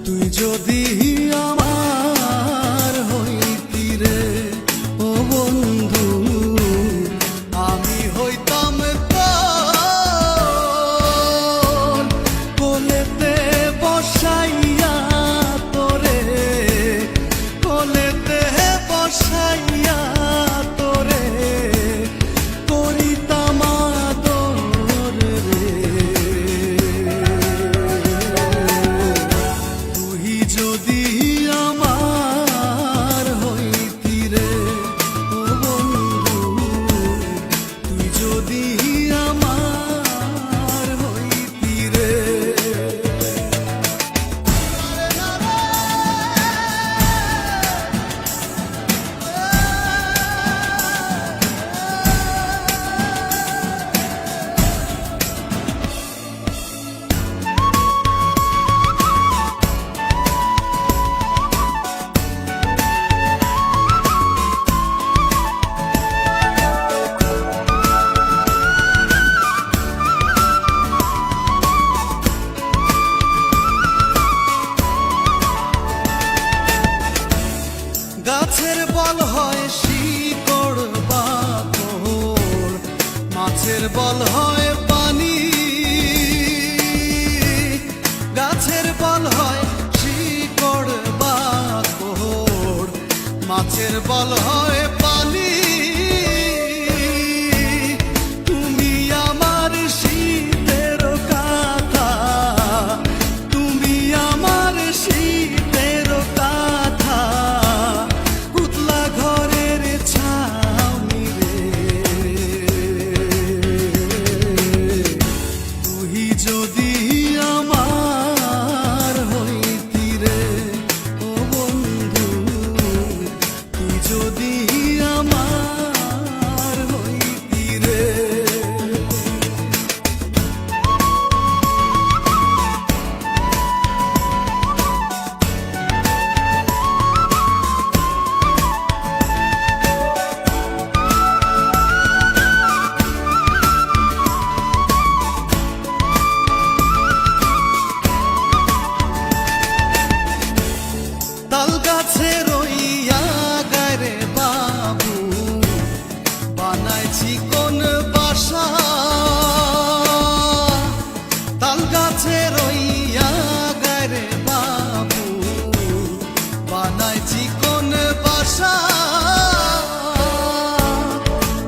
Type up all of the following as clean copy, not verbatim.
তুই যদি আমার হইতি রে ও বন্ধু, আমি হইতাম তোর কোলেতে বসাইয়া তোরে, কোলেতে বসাইয়া তোরে করিতাম আদর রে। তুই যদি আমার হইতি রে ও বন্ধু, তুই যদি আমার হইতি রে। গাছের বল হয় শিকড় বাকড়, মাছের বল হয় পানি। গাছের বল হয় শিকড় বাকড়, মাছের বল হয় পানি। তুমি আমার শীতের কাঁথা, তুমি আমার শীতের কাঁথা, পুতলা ঘরের ছাউনি রে। তুই যদি আমার হইতি রে ও বন্ধু, তুই যদি আমার হইতি রে। তাল গাছে রইয়া গারে বাবু, বানাইছি কোন বাসা। তাল গাছে রইয়া গারে বাবু, বানাইছি কোন বাসা।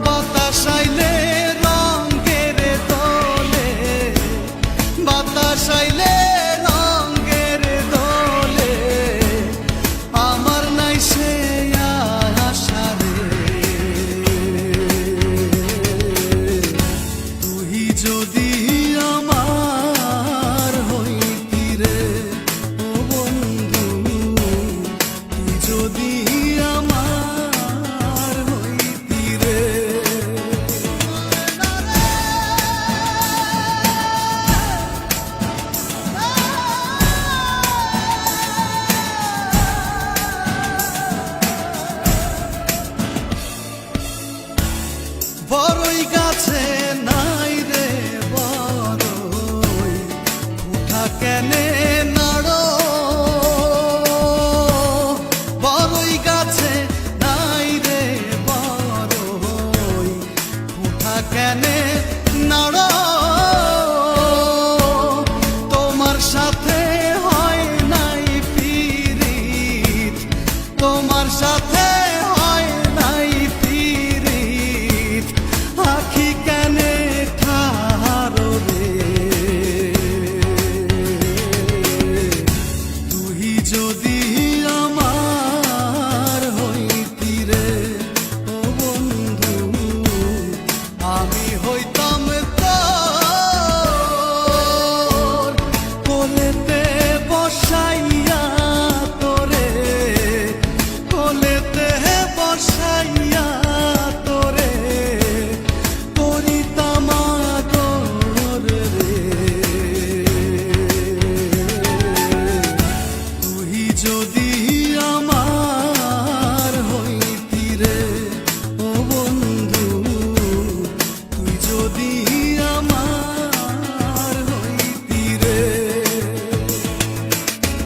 বাতাস আইলে রঙের দোলে, বাতাস আইলে রঙের দোলে, আমার নাই সে আশা রে। তুই যদি আমার হইতি রে ও বন্ধু, তুই যদি আমার হইতি রে। বড়ই গাছে নাই রে বড়ই, উঠা কেনে নাড়ো। বড়ই গাছে নাই রে বড়ই, উঠা কেনে নাড়ো। তোমার সাথে হয় নাই পিরিত, তোমার সাথে